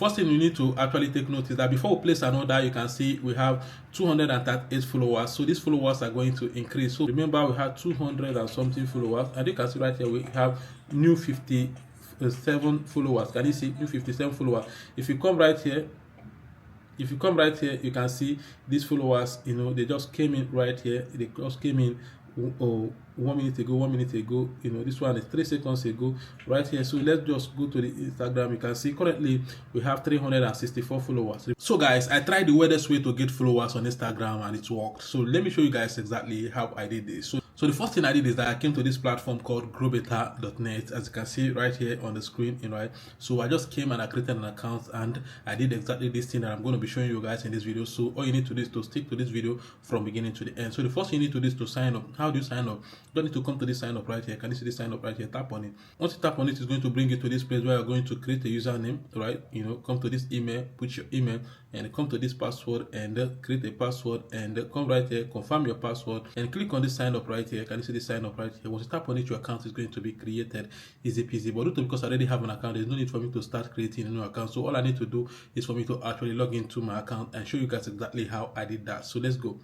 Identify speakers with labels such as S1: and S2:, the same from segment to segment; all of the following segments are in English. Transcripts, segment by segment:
S1: First thing you need to actually take note is that before we place an order, you can see we have 238 followers. So these followers are going to increase. So remember, we have 200 and something followers, and you can see right here we have new 57 followers. Can you see new 57 followers? If you come right here, you can see these followers, they just came in right here. They just came in 1 minute ago. This one is 3 seconds ago right here. So let's just go to the Instagram. You can see currently we have 364 followers. So guys, I tried the weirdest way to get followers on Instagram and it worked. So let me show you guys exactly how I did this. So the first thing I did is that I came to this platform called growbetter.net, as you can see right here on the screen, right? So I just came and I created an account and I did exactly this thing that I'm going to be showing you guys in this video. So all you need to do is to stick to this video from beginning to the end. So the first thing you need to do is to sign up. How do you sign up? You don't need to come to this sign up right here. Can you see this sign up right here? Tap on it. Once you tap on it, it's going to bring you to this place where you're going to create a username, right? Come to this email, put your email, and come to this password and create a password, and come right here, confirm your password, and click on this sign up right here. Can you see this sign up right here? Once you tap on it, your account is going to be created. Easy peasy. But because I already have an account, there's no need for me to start creating a new account. So all I need to do is for me to actually log into my account and show you guys exactly how I did that. So let's go.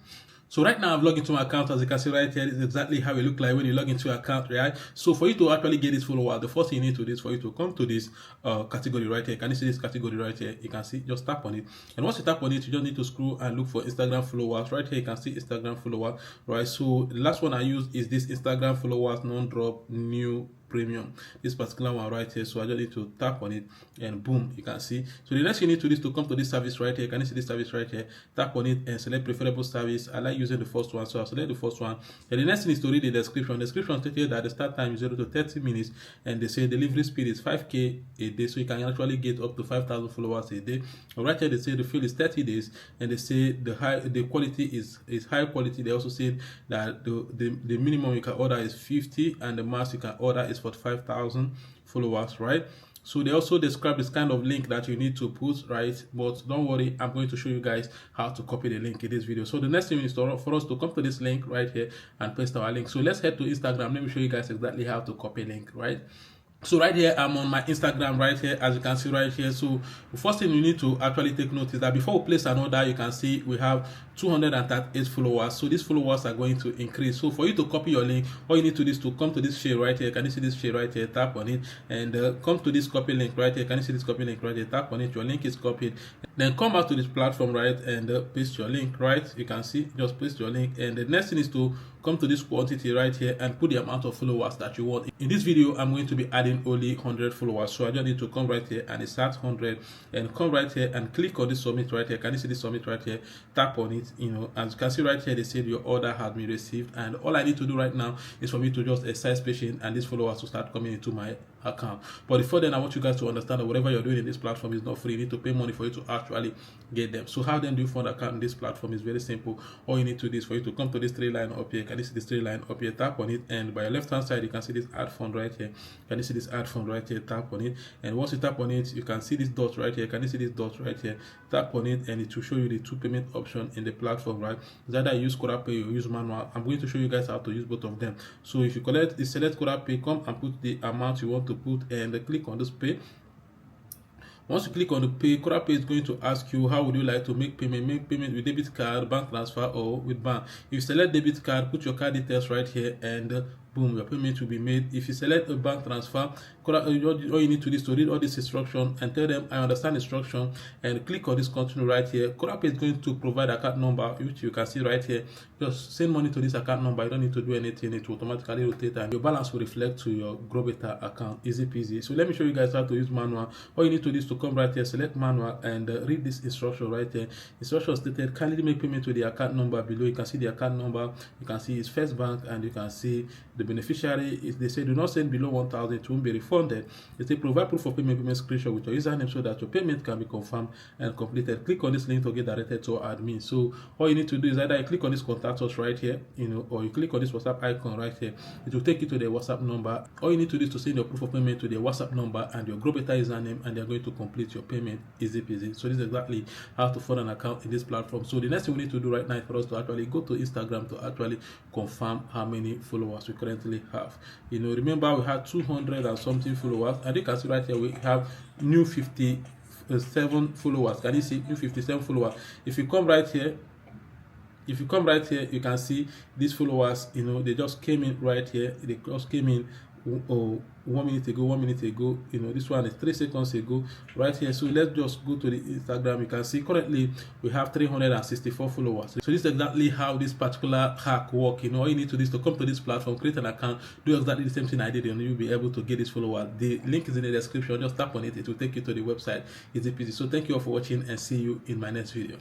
S1: So right now I've logged into my account. As you can see right here, this is exactly how it looks like when you log into your account, right? So for you to actually get this follower, the first thing you need to do is for you to come to this category right here. Can you see this category right here? You can see, just tap on it. And once you tap on it, you just need to scroll and look for Instagram followers. Right here, you can see Instagram follower, right? So the last one I use is this Instagram followers non-drop new premium, this particular one right here. So I just need to tap on it and boom, you can see. So the next you need to do is to come to this service right here. Can you see this service right here? Tap on it and select preferable service. I like using the first one, so I'll select the first one. And the next thing is to read the description. The description stated that the start time is 0 to 30 minutes and they say delivery speed is 5k a day, so you can actually get up to 5,000 followers a day. And right here they say the field is 30 days and they say the quality is high quality. They also said that the minimum you can order is 50 and the max you can order is 45,000 followers, right? So they also describe this kind of link that you need to put, right? But don't worry, I'm going to show you guys how to copy the link in this video. So the next thing is for us to come to this link right here and paste our link. So let's head to Instagram. Let me show you guys exactly how to copy link, right? So right here, I'm on my Instagram right here, as you can see right here. So the first thing you need to actually take note is that before we place an order, you can see we have 238 followers. So these followers are going to increase. So for you to copy your link, all you need to do is to come to this share right here. Can you see this share right here? Tap on it and come to this copy link right here. Can you see this copy link right here? Tap on it. Your link is copied. Then come back to this platform, right, and paste your link, right? You can see, just paste your link. And the next thing is to come to this quantity right here and put the amount of followers that you want. In this video, I'm going to be adding only 100 followers. So I just need to come right here and it's at 100 and come right here and click on this submit right here. Can you see this submit right here? Tap on it. As you can see right here, they said your order has been received. And all I need to do right now is for me to just exercise patience and these followers will start coming into my account. But before then, I want you guys to understand that whatever you're doing in this platform is not free. You need to pay money for you to actually get them. So how then do you fund account in this platform? Is very simple. All you need to do is for you to come to this three line up here. Can you see this three line up here? Tap on it, and by your left hand side you can see this add fund right here. Can you see this add fund right here? Tap on it, and once you tap on it, you can see this dot right here. Can you see this dot right here? Tap on it and it will show you the two payment option in the platform, right? It's either use Kodapay or use manual. I'm going to show you guys how to use both of them. So if you select Kodapay, come and put the amount you want to put and click on this pay. Once you click on the pay, Kodapay is going to ask you how would you like to make payment. Make payment with debit card, bank transfer, or with bank. If you select debit card, put your card details right here and boom, your payment will be made. If you select a bank transfer, all you need to do is to read all this instruction and tell them I understand instruction and click on this continue right here. Kodapay is going to provide account number, which you can see right here. Just send money to this account number. You don't need to do anything. It will automatically rotate and your balance will reflect to your GrowBetter account. Easy peasy. So let me show you guys how to use manual. All you need to do is to come right here, select manual and read this instruction right here. Instruction stated kindly make payment to the account number below. You can see the account number. You can see it's First Bank and you can see the beneficiary. They say do not send below 1,000. It won't be refunded. They say provide proof of payment screenshot with your username so that your payment can be confirmed and completed. Click on this link to get directed to our admin. So all you need to do is either you click on this contact us right here, or you click on this WhatsApp icon right here. It will take you to the WhatsApp number. All you need to do is to send your proof of payment to the WhatsApp number and your GrowBetter username, and they're going to complete your payment. Easy peasy. So this is exactly how to fund an account in this platform. So the next thing we need to do right now is for us to actually go to Instagram to actually confirm how many followers we currently have. Remember we had 200 and something followers, and you can see right here we have new 57 57 followers. Can you see 57 followers? If you come right here, you can see these followers, they just came in right here. They just came in 1 minute ago. This one is 3 seconds ago right here. So let's just go to the Instagram. You can see currently we have 364 followers. So this is exactly how this particular hack work. All you need to do is to come to this platform, create an account, do exactly the same thing I did, and you'll be able to get this followers. The link is in the description. Just tap on it. It will take you to the website. Easy peasy. So thank you all for watching, and see you in my next video.